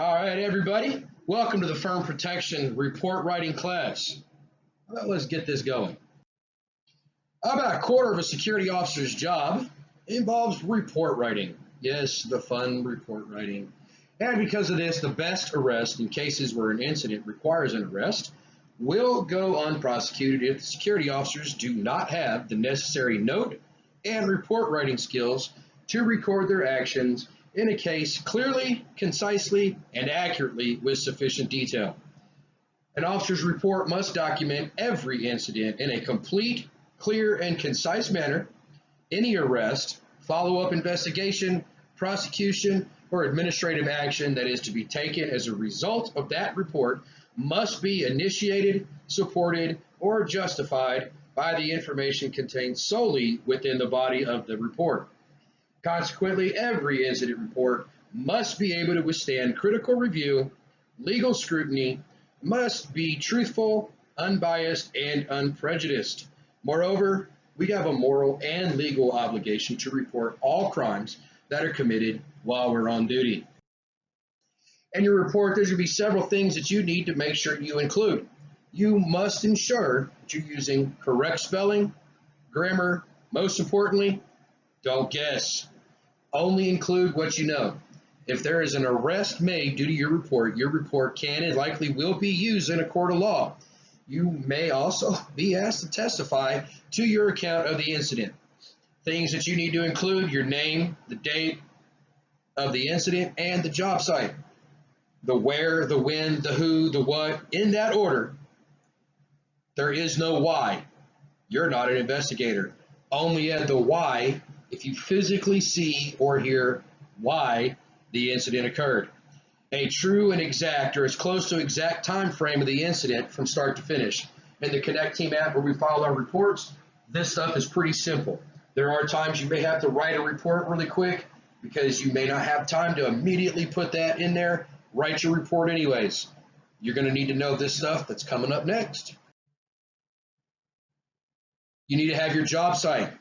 All right, everybody. Welcome to the Firm Protection Report Writing class. Well, let's get this going. About a quarter of a security officer's job involves report writing. Yes, the fun report writing. And because of this, the best arrest in cases where an incident requires an arrest will go unprosecuted if the security officers do not have the necessary note and report writing skills to record their actions in a case clearly, concisely, and accurately with sufficient detail. An officer's report must document every incident in a complete, clear, and concise manner. Any arrest, follow-up investigation, prosecution, or administrative action that is to be taken as a result of that report must be initiated, supported, or justified by the information contained solely within the body of the report. Consequently, every incident report must be able to withstand critical review, legal scrutiny, must be truthful, unbiased, and unprejudiced. Moreover, we have a moral and legal obligation to report all crimes that are committed while we're on duty. In your report, there's going to be several things that you need to make sure you include. You must ensure that you're using correct spelling, grammar. Most importantly, don't guess. Only include what you know. If there is an arrest made due to your report can and likely will be used in a court of law. You may also be asked to testify to your account of the incident. Things that you need to include: your name, the date of the incident, and the job site. The where, the when, the who, the what, in that order. There is no why. You're not an investigator. Only add the why if you physically see or hear why the incident occurred. A true and exact, or as close to exact time frame of the incident from start to finish. In the Connect Team app where we file our reports, this stuff is pretty simple. There are times you may have to write a report really quick because you may not have time to immediately put that in there. Write your report anyways. You're going to need to know this stuff that's coming up next. You need to have your job site,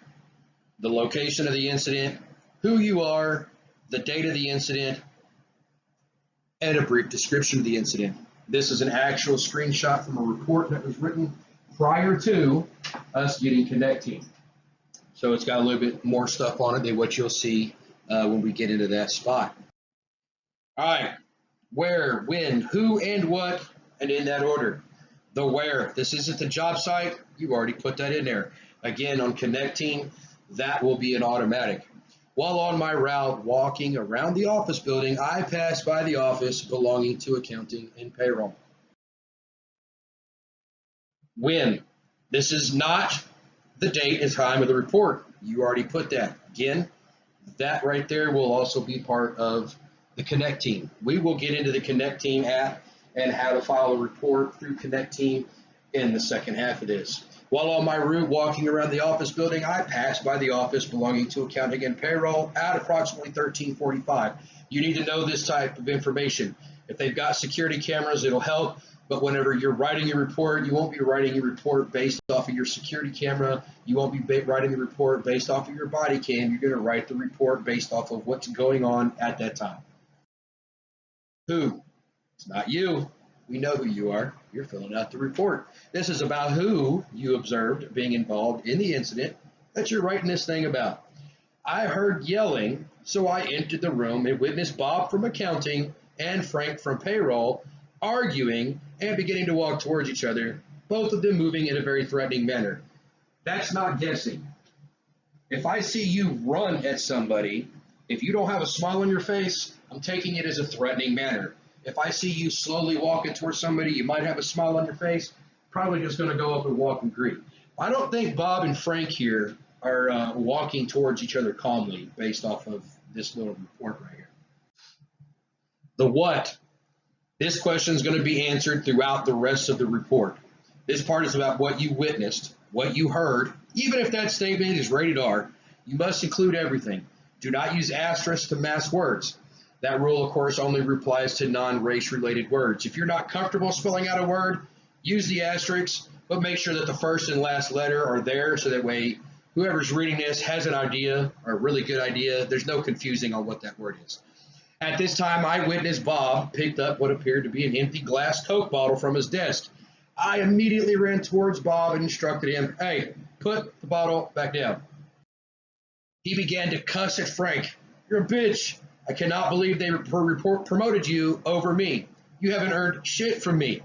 the location of the incident, who you are, the date of the incident, and a brief description of the incident. This is an actual screenshot from a report that was written prior to us getting Connect Team. So it's got a little bit more stuff on it than what you'll see when we get into that spot. All right, where, when, who, and what, and in that order. The where, this isn't the job site, you already put that in there. Again, on Connect Team, that will be an automatic. While on my route walking around the office building, I passed by the office belonging to accounting and payroll. When, this is not the date and time of the report. You already put that. Again, that right there will also be part of the Connect Team. We will get into the Connect Team app and how to file a report through Connect Team in the second half of this. While on my route walking around the office building, I passed by the office belonging to accounting and payroll at approximately 13:45. You need to know this type of information. If they've got security cameras, it'll help. But whenever you're writing your report, you won't be writing your report based off of your security camera. You won't be writing the report based off of your body cam. You're going to write the report based off of what's going on at that time. Who? It's not you. We know who you are. You're filling out the report. This is about who you observed being involved in the incident that you're writing this thing about. I heard yelling, so I entered the room and witnessed Bob from accounting and Frank from payroll arguing and beginning to walk towards each other, both of them moving in a very threatening manner. That's not guessing. If I see you run at somebody, if you don't have a smile on your face, I'm taking it as a threatening manner. If I see you slowly walking towards somebody, you might have a smile on your face, probably just going to go up and walk and greet. I don't think Bob and Frank here are walking towards each other calmly based off of this little report right here. The what? This question is going to be answered throughout the rest of the report. This part is about what you witnessed, what you heard. Even if that statement is rated R, you must include everything. Do not use asterisks to mask words. That rule, of course, only applies to non-race related words. If you're not comfortable spelling out a word, use the asterisks, but make sure that the first and last letter are there so that way whoever's reading this has an idea, or a really good idea. There's no confusing on what that word is. At this time, eyewitness Bob picked up what appeared to be an empty glass Coke bottle from his desk. I immediately ran towards Bob and instructed him, "Hey, put the bottle back down." He began to cuss at Frank. "You're a bitch. I cannot believe they promoted you over me. You haven't earned shit from me."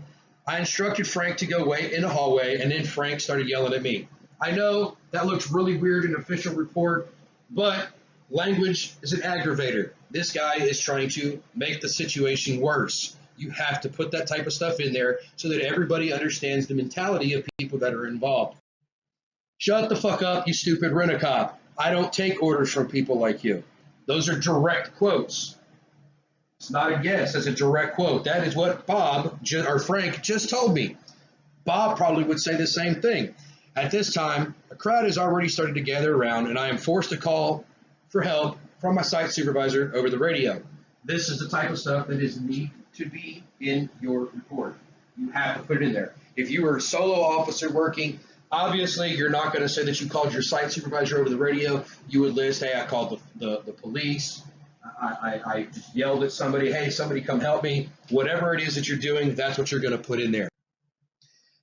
I instructed Frank to go wait in the hallway, and then Frank started yelling at me. I know that looks really weird in an official report, but language is an aggravator. This guy is trying to make the situation worse. You have to put that type of stuff in there so that everybody understands the mentality of people that are involved. "Shut the fuck up, you stupid rent-a-cop. I don't take orders from people like you." Those are direct quotes. It's not a guess, it's a direct quote. That is what Bob, or Frank, just told me. Bob probably would say the same thing. At this time, a crowd has already started to gather around, and I am forced to call for help from my site supervisor over the radio. This is the type of stuff that is need to be in your report. You have to put it in there. If you are a solo officer working, obviously you're not going to say that you called your site supervisor over the radio. You would list, "Hey, I called the police. I just yelled at somebody. Hey, somebody come help me." Whatever it is that you're doing, that's what you're going to put in there.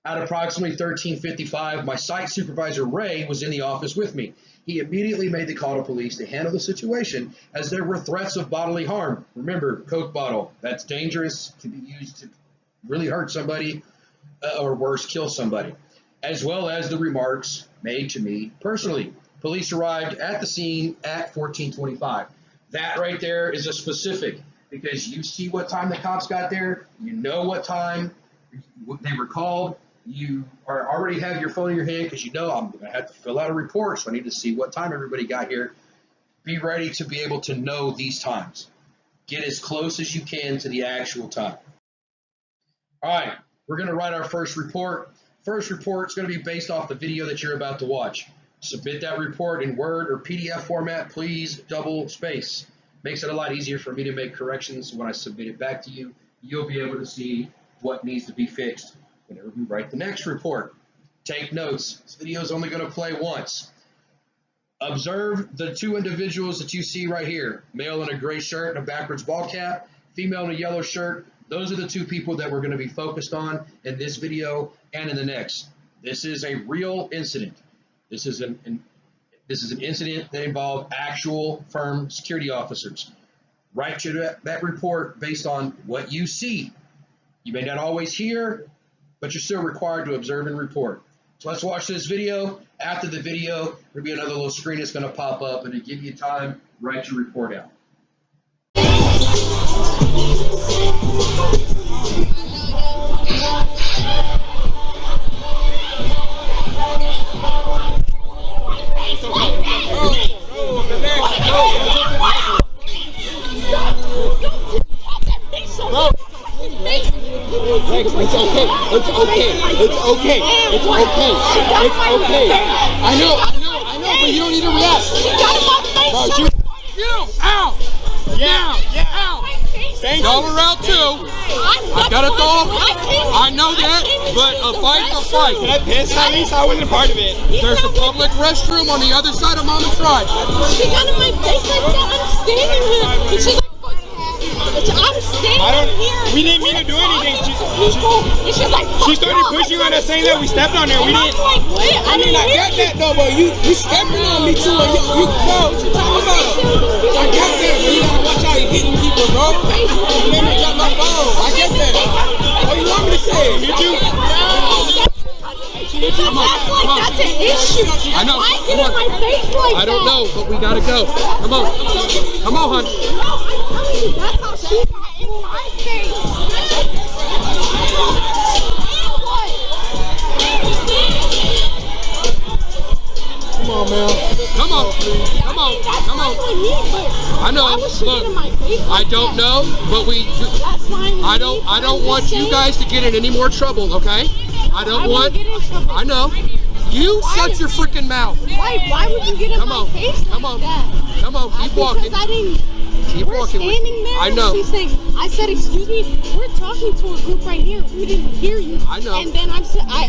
At approximately 13:55, my site supervisor, Ray, was in the office with me. He immediately made the call to police to handle the situation as there were threats of bodily harm. Remember, Coke bottle, that's dangerous, can be used to really hurt somebody or worse, kill somebody, as well as the remarks made to me personally. Police arrived at the scene at 14:25. That right there is a specific, because you see what time the cops got there, you know what time they were called, you already have your phone in your hand because you know I'm going to have to fill out a report, so I need to see what time everybody got here. Be ready to be able to know these times. Get as close as you can to the actual time. All right, we're going to write our first report. First report is going to be based off the video that you're about to watch. Submit that report in Word or PDF format, please double space. Makes it a lot easier for me to make corrections when I submit it back to you. You'll be able to see what needs to be fixed whenever we write the next report. Take notes. This video is only going to play once. Observe the two individuals that you see right here. Male in a gray shirt and a backwards ball cap, female in a yellow shirt. Those are the two people that we're going to be focused on in this video and in the next. This is a real incident. This is an incident that involved actual firm security officers. Write that report based on what you see. You may not always hear, but you're still required to observe and report. So let's watch this video. After the video, there'll be another little screen that's going to pop up, and to give you time, write your report out. I know, but you don't need to react. Bro, you out. Yeah, out. Y'all were out too. I got a dog. I know that, but a fight's a fight. Can I piss at least? I wasn't a part of it. There's a public restroom on the other side of Mama's Drive. She got in my face like that. I'm standing here. And she's like, I'm standing here. We didn't mean to do anything. She's like, she started pushing on us, saying that we stepped on her. We didn't. Like, what? I mean, I got that though, but you stepping on me too. You know what you talking about? I got that, but you gotta watch out. You hitting people, bro. You made me drop my phone. I get that. What do you want me to say? Hit you? That's an issue. I know. Why get in my face like that? I don't know, but we gotta go. Come on. Come on, hon. No, I'm telling you, that's how she got in my face. Come on, man. Come on. Come on. Come on. I know. Look, I don't know, but I don't want you guys to get in any more trouble, okay? I don't want. I know. You shut your freaking mouth. Why would you get in my face like that? Come on, keep walking. Because I didn't. Keep walking. Standing there. I know. She's saying, I said, excuse me, we're talking to a group right here. We didn't hear you. I know. And then I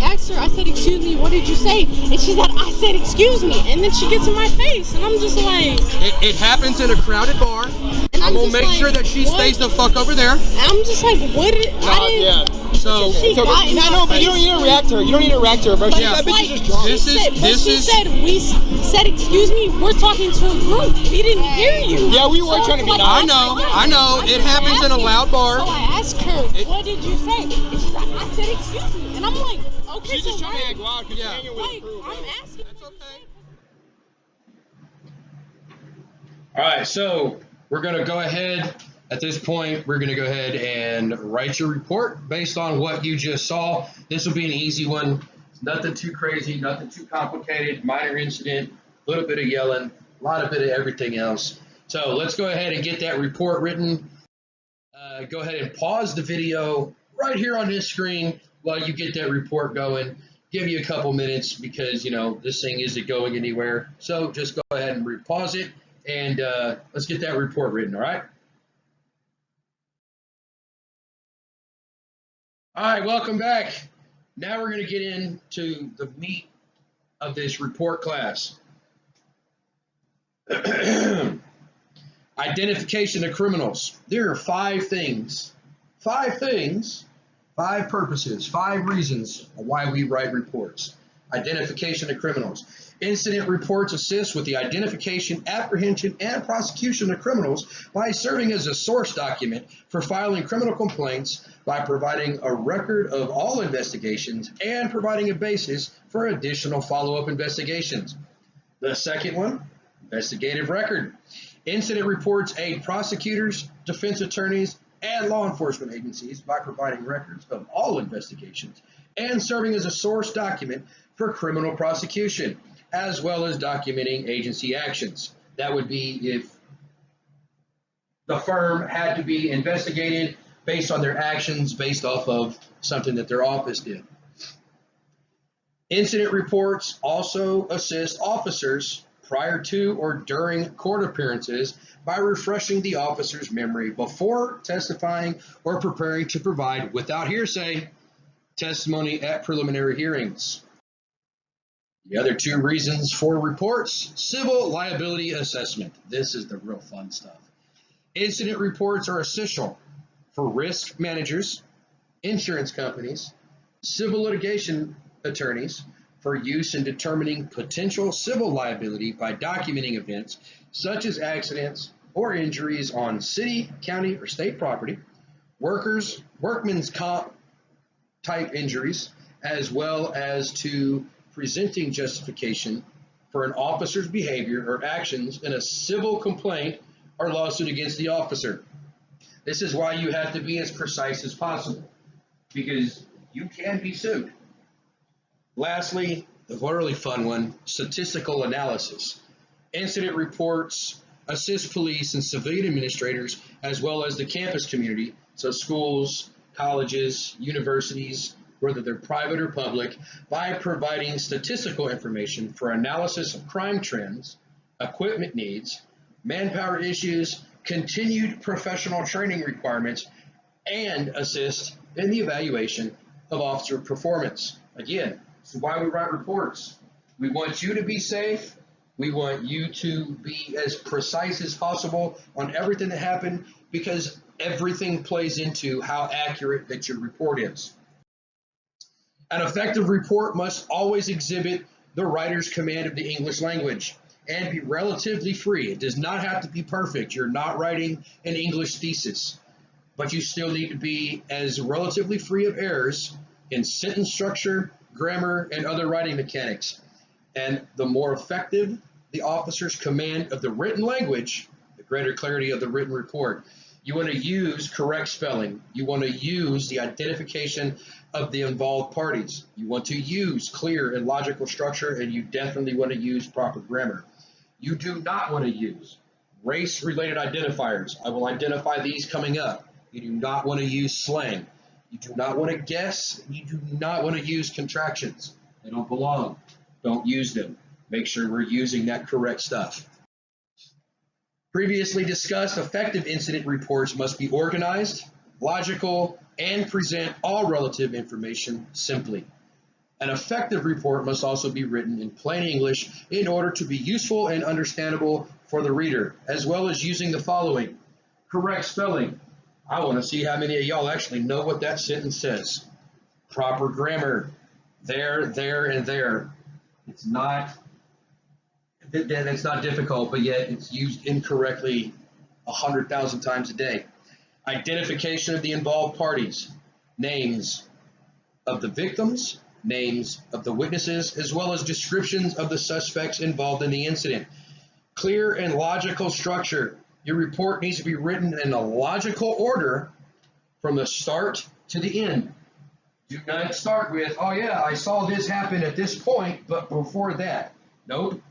asked her, I said, excuse me, what did you say? And she said, I said, excuse me. And then she gets in my face. And I'm just like... It happens in a crowded bar. And I'm going to make like, sure that she stays the fuck over there. I'm just like, what? Yeah. So... She got in my but you don't need to react to her. You don't need to react to her, bro. But That bitch like, is just drunk. she said, excuse me, we're talking to a group. We didn't hear you. Yeah, we were trying to be like, nice. I know. It happens in a loud bar. So I asked her, what did you say? And she's like, I said, excuse me. And I'm like, okay, She's just trying to act wild because you're hanging with like, the crew. I'm asking. That's okay. All right, so we're going to go ahead. At this point, we're going to go ahead and write your report based on what you just saw. This will be an easy one. Nothing too crazy, nothing too complicated, minor incident, a little bit of yelling, a lot of bit of everything else. So let's go ahead and get that report written. Go ahead and pause the video right here on this screen while you get that report going. Give you a couple minutes because, you know, this thing isn't going anywhere. So just go ahead and pause it and let's get that report written, all right? All right, welcome back. Now we're going to get into the meat of this report class. Identification of criminals. There are 5 things, 5 purposes, 5 reasons why we write reports. Identification of criminals. Incident reports assist with the identification, apprehension, and prosecution of criminals by serving as a source document for filing criminal complaints, by providing a record of all investigations and providing a basis for additional follow-up investigations. The second one, investigative record. Incident reports aid prosecutors, defense attorneys, and law enforcement agencies by providing records of all investigations and serving as a source document for criminal prosecution, as well as documenting agency actions. That would be if the firm had to be investigated based on their actions, based off of something that their office did. Incident reports also assist officers prior to or during court appearances by refreshing the officer's memory before testifying or preparing to provide, without hearsay, testimony at preliminary hearings. The other 2 reasons for reports: civil liability assessment. This is the real fun stuff. Incident reports are essential for risk managers, insurance companies, civil litigation attorneys for use in determining potential civil liability by documenting events such as accidents or injuries on city, county, or state property, workman's comp type injuries, as well as to presenting justification for an officer's behavior or actions in a civil complaint or lawsuit against the officer. This is why you have to be as precise as possible, because you can be sued. Lastly, the really fun one, statistical analysis. Incident reports assist police and civilian administrators, as well as the campus community, so schools, colleges, universities, whether they're private or public, by providing statistical information for analysis of crime trends, equipment needs, manpower issues, continued professional training requirements, and assist in the evaluation of officer performance. Again, this is why we write reports. We want you to be safe. We want you to be as precise as possible on everything that happened, because everything plays into how accurate that your report is. An effective report must always exhibit the writer's command of the English language and be relatively free. It does not have to be perfect. You're not writing an English thesis, but you still need to be as relatively free of errors in sentence structure, grammar, and other writing mechanics. And the more effective the officer's command of the written language, the greater clarity of the written report. You want to use correct spelling. You want to use the identification of the involved parties. You want to use clear and logical structure, and you definitely want to use proper grammar. You do not want to use race-related identifiers. I will identify these coming up. You do not want to use slang. You do not want to guess. You do not want to use contractions. They don't belong. Don't use them. Make sure we're using that correct stuff. Previously discussed, effective incident reports must be organized, logical, and present all relative information simply. An effective report must also be written in plain English in order to be useful and understandable for the reader, as well as using the following: correct spelling. I want to see how many of y'all actually know what that sentence says. Proper grammar. There, and there. It's not difficult, but yet it's used incorrectly 100,000 times a day. Identification of the involved parties, names of the victims, names of the witnesses, as well as descriptions of the suspects involved in the incident. Clear and logical structure. Your report needs to be written in a logical order from the start to the end. Do not start with, oh yeah, I saw this happen at this point, but before that. Nope.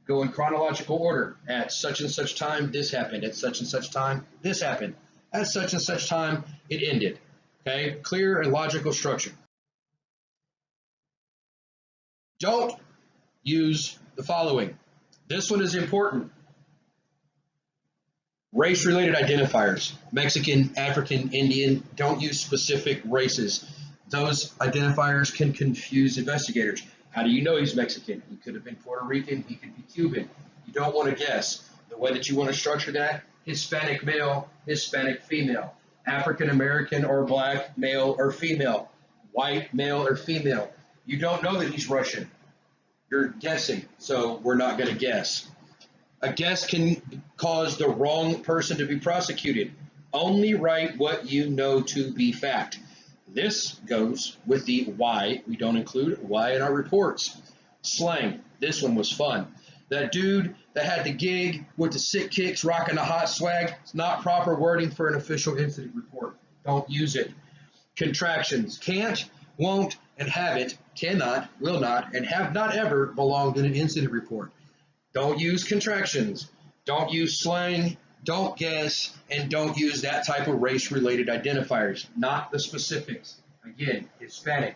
Go in chronological order. At such and such time, this happened. At such and such time, this happened. At such and such time, it ended. Okay? Clear and logical structure. Don't use the following. This one is important. Race-related identifiers. Mexican, African, Indian. Don't use specific races. Those identifiers can confuse investigators. How do you know he's Mexican? He could have been Puerto Rican. He could be Cuban. You don't want to guess. The way that you want to structure that: Hispanic male, Hispanic female, African American or black male or female, white male or female. You don't know that he's Russian. You're guessing, so we're not going to guess. A guess can cause the wrong person to be prosecuted. Only write what you know to be fact. This goes with the why. We don't include why in our reports. Slang. This one was fun. That dude that had the gig with the sick kicks rocking the hot swag. It's not proper wording for an official incident report. Don't use it. Contractions. Can't, won't, and haven't, cannot, will not, and have not ever belonged in an incident report. Don't use contractions. Don't use slang. Don't guess, and don't use that type of race-related identifiers, not the specifics. Again, Hispanic,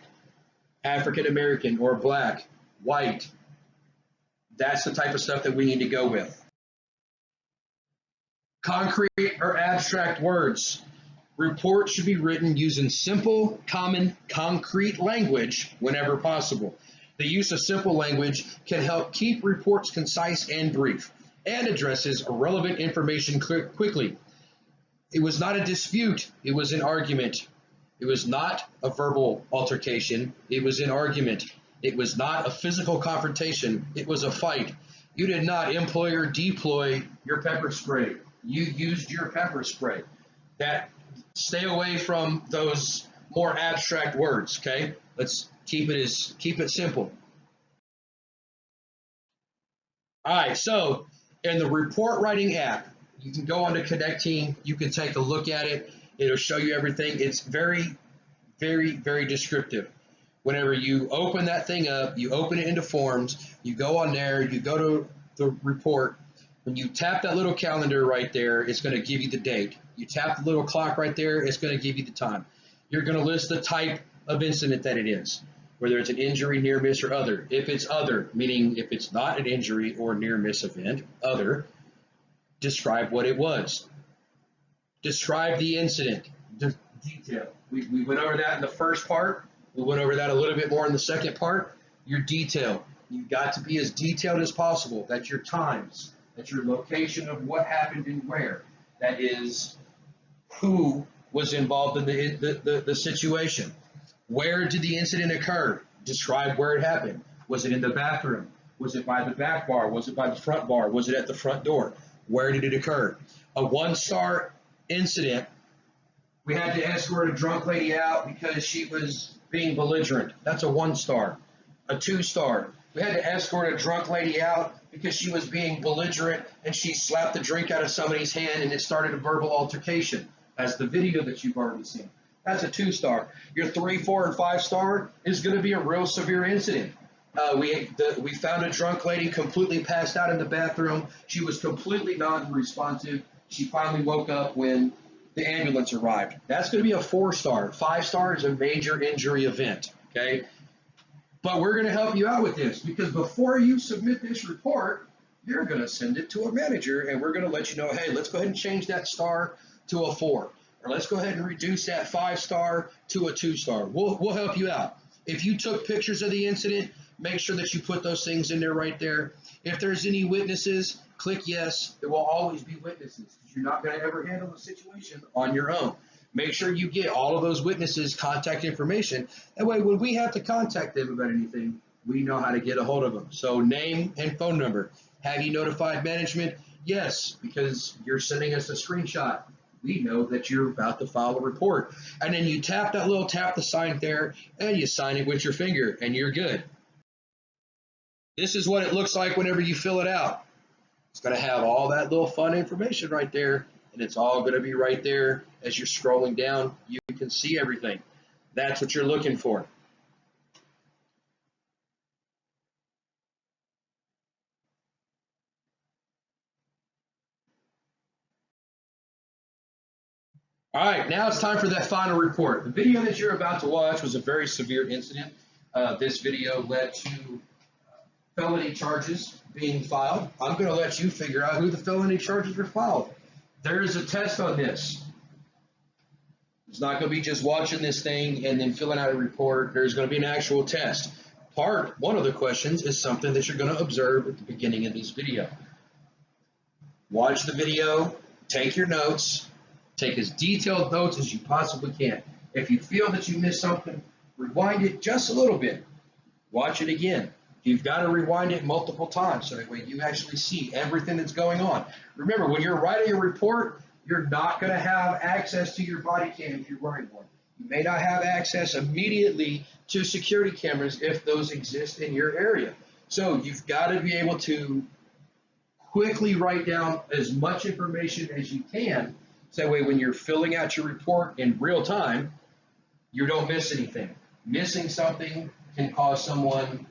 African American or black, white. That's the type of stuff that we need to go with. Concrete or abstract words. Reports should be written using simple, common, concrete language whenever possible. The use of simple language can help keep reports concise and brief, and addresses relevant information quickly. It was not a dispute, it was an argument. It was not a verbal altercation, it was an argument. It was not a physical confrontation, it was a fight. You did not employ or deploy your pepper spray. You used your pepper spray. Stay away from those more abstract words, okay? Let's keep it simple. All right, so in the report writing app, you can go onto Connect Team, you can take a look at it, it'll show you everything. It's very, very, very descriptive. Whenever you open that thing up, you open it into forms, you go on there, you go to the report. When you tap that little calendar right there, it's going to give you the date. You tap the little clock right there, it's going to give you the time. You're going to list the type of incident that it is, whether it's an injury, near miss, or other. If it's other, meaning if it's not an injury or near miss event, other, describe what it was. Describe the incident, detail. We went over that in the first part. We went over that a little bit more in the second part. Your detail. You've got to be as detailed as possible. That's your times. That's your location of what happened and where. That is who was involved in the situation. Where did the incident occur? Describe where it happened. Was it in the bathroom? Was it by the back bar? Was it by the front bar? Was it at the front door? Where did it occur? A one-star incident, we had to escort a drunk lady out because she was being belligerent. That's a 1-star. A 2-star, we had to escort a drunk lady out because she was being belligerent and she slapped the drink out of somebody's hand and it started a verbal altercation. That's the video that you've already seen. That's a 2-star. Your 3, 4, and 5-star is going to be a real severe incident. We found a drunk lady completely passed out in the bathroom. She was completely non-responsive. She finally woke up when the ambulance arrived. That's going to be a 4-star. 5-star is a major injury event, okay? But we're going to help you out with this because before you submit this report, you're going to send it to a manager, and we're going to let you know, hey, let's go ahead and change that star to a 4. Or let's go ahead and reduce that 5-star to a 2-star. We'll help you out. If you took pictures of the incident, make sure that you put those things in there right there. If there's any witnesses, click yes. There will always be witnesses. You're not going to ever handle the situation on your own. Make sure you get all of those witnesses' contact information. That way, when we have to contact them about anything, we know how to get a hold of them. So name and phone number. Have you notified management? Yes, because you're sending us a screenshot. We know that you're about to file a report. And then you tap the sign there, and you sign it with your finger, and you're good. This is what it looks like whenever you fill it out. It's going to have all that little fun information right there, and it's all going to be right there as you're scrolling down. You can see everything. That's what you're looking for. All right, now it's time for that final report. The video that you're about to watch was a very severe incident. This video led to felony charges being filed. I'm going to let you figure out who the felony charges were filed. There is a test on this. It's not going to be just watching this thing and then filling out a report. There's going to be an actual test. One of the questions is something that you're going to observe at the beginning of this video. Watch the video, take your notes. Take as detailed notes as you possibly can. If you feel that you missed something, rewind it just a little bit. Watch it again. You've got to rewind it multiple times so that way you actually see everything that's going on. Remember, when you're writing a report, you're not going to have access to your body cam if you're wearing one. You may not have access immediately to security cameras if those exist in your area. So you've got to be able to quickly write down as much information as you can. So that way when you're filling out your report in real time, you don't miss anything. Missing something can cause someone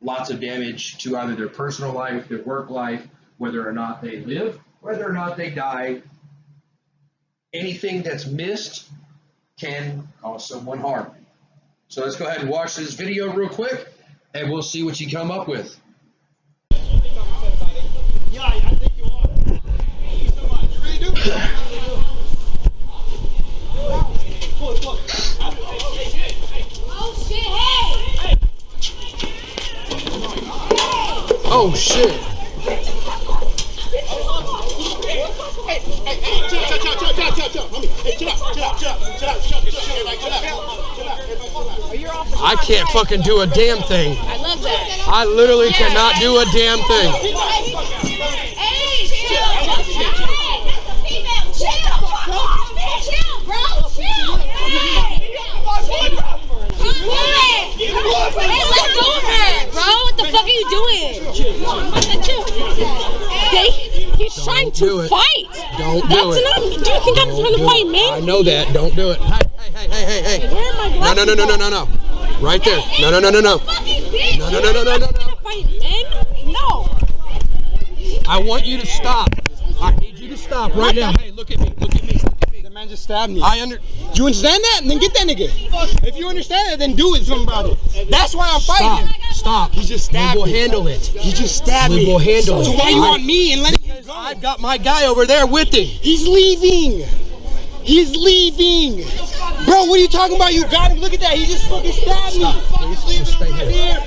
lots of damage to either their personal life, their work life, whether or not they live, whether or not they die. Anything that's missed can cause someone harm. So let's go ahead and watch this video real quick, and we'll see what you come up with. Yeah, I think you are. Thank you so much. You really do. Oh shit! Hey! Oh shit! Hey, chill. Homie, hey, chill out. I can't fucking do a damn thing. I love that. I literally cannot do a damn thing. Hey, chill, bro. Chill. Hey, let go of her, bro. What the fuck are you doing? He's trying to fight. Don't do it. Do you think I'm trying to fight men? I know that. Don't do it. Hey. Where are my glasses? No. Right there. No. No. Fight men? No. I want you to stop. I need you to stop right now. Hey, look at me. The man just stabbed me. Do you understand that? Then get that nigga. If you understand it, then do it. Something about it. That's why I'm fighting. Stop. He just stabbed me. We will handle it. He just stabbed me. We will handle it. So why you want me and letting him go? I've got my guy over there with him. He's leaving. Bro, what are you talking about? You got him. Look at that. He just fucking stabbed me. Please, just stay here.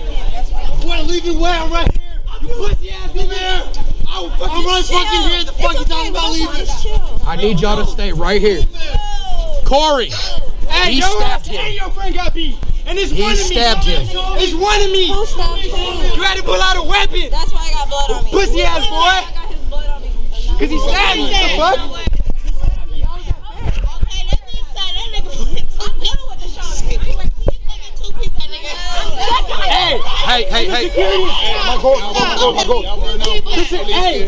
You want to leave him where? I'm right here. You pussy ass, come here. I'm right fucking here. The fuck you talking about leaving? I need y'all to stay right here. Corey. Hey, He stabbed him. Hey, your friend got beat. And it's He one of me. stabbed him. It's one of me. Who stabbed him? You had to pull out a weapon. That's why I got blood on me. Pussy ass boy. I got his blood on me. Because he stabbed me. The fuck? Hey. My goal. Listen, hey,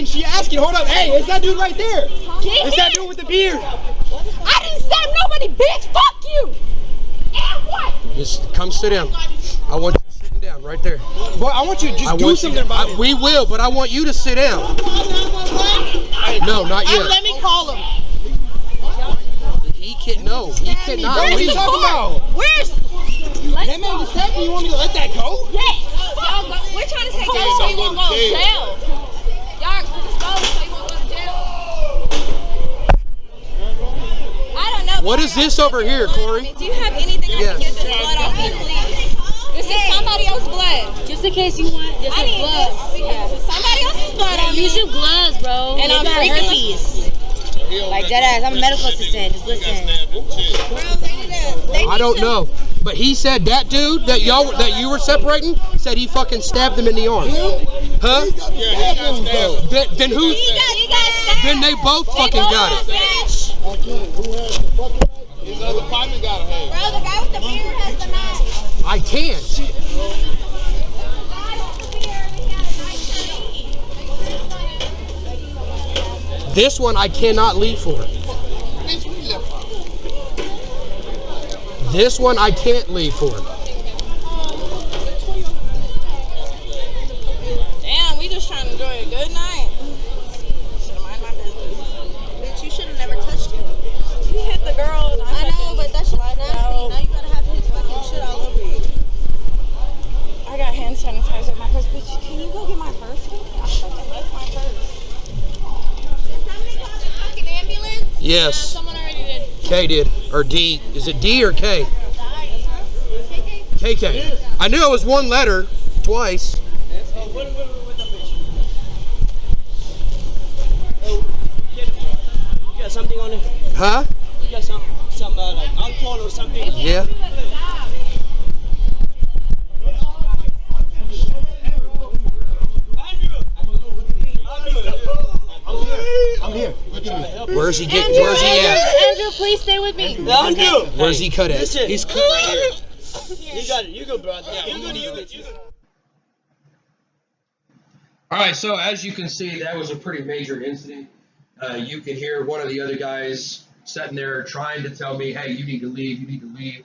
she asking, hold up. Hey, it's that dude right there. It's that dude with the beard. I didn't stab nobody, bitch. Fuck you. And what? Just come sit down. I want you sitting down right there. Well, I want you to just do something about it. We will, but I want you to sit down. No, not yet. Let me call him. He can't. No, he cannot What are you leave. talking about? Where's? That man just tapped me. You want me to let that go? Yes. Y'all go, we're trying to say go so you won't go to jail. Y'all just go so you won't go to jail. I don't know. What is this over here, Corey? Do you have anything I can get this blood off me, please? This is somebody else's blood. Just in case you want, just I like need gloves. this because this is somebody else's blood on me. Use your gloves, bro. And I'm got freaking herpes. Like dead ass. I'm a medical assistant. Just listen. I don't know, but he said that dude that you were separating said he fucking stabbed him in the arm. Huh? Then who? He got stabbed. Then they both fucking got it. His other partner got a hand. Bro, the guy with the beard has the knife. I can't. This one I cannot leave for. This one I can't leave for. Damn, we just trying to enjoy a good night. Should've mind my business. Bitch, you should've never touched him. You hit the girl and I know, but that shit's nasty. Now you gotta have his fucking shit all over you. I got hand sanitizer in my purse. Bitch, can you go get my purse? I fucking left my purse. Did somebody call the fucking ambulance? Yes. Someone already did. K did. Or D. Is it D or K? KK. I knew it was one letter twice. You got something on it? Huh? You got some like alcohol or something? Yeah. I'm here. Where's he getting? Where's he at? Andrew, please stay with me. Andrew! Where's he cut at? Listen. He's cut right here. You got it. You go, brother. You go. All right, so as you can see, that was a pretty major incident. You can hear one of the other guys sitting there trying to tell me, hey, you need to leave, you need to leave.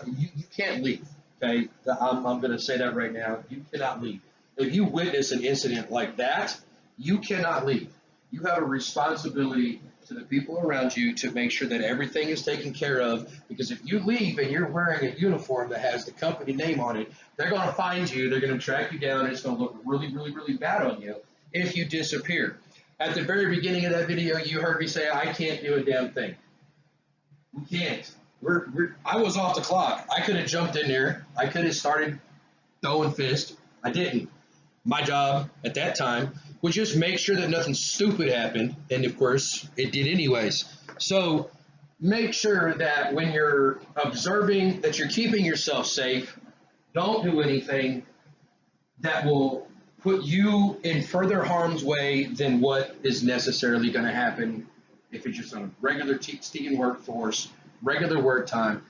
You can't leave, okay? I'm going to say that right now. You cannot leave. If you witness an incident like that, you cannot leave. You have a responsibility to the people around you to make sure that everything is taken care of, because if you leave and you're wearing a uniform that has the company name on it, they're going to find you, they're going to track you down, and it's going to look really, really, really bad on you if you disappear. At the very beginning of that video, you heard me say, I can't do a damn thing. We can't. I was off the clock. I could have jumped in there. I could have started throwing fists. I didn't. My job at that time was just make sure that nothing stupid happened, and of course, it did anyways. So make sure that when you're observing that you're keeping yourself safe. Don't do anything that will put you in further harm's way than what is necessarily going to happen if it's just on a regular team workforce, regular work time.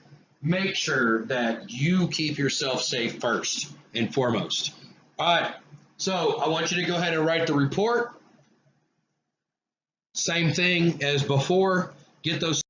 Make sure that you keep yourself safe first and foremost. All right, so I want you to go ahead and write the report. Same thing as before. Get those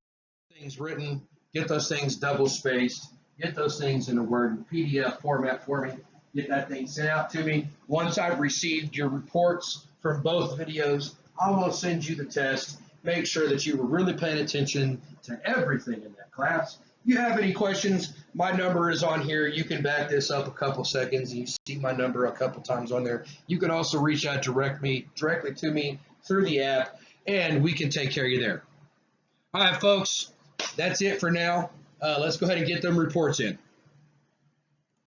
things written, get those things double spaced, get those things in a Word PDF format for me. Get that thing sent out to me. Once I've received your reports from both videos, I will send you the test. Make sure that you were really paying attention to everything in that class. If you have any questions, my number is on here. You can back this up a couple seconds. You see my number a couple times on there. You can also reach out directly to me through the app, and we can take care of you there. All right, folks, that's it for now. Let's go ahead and get them reports in.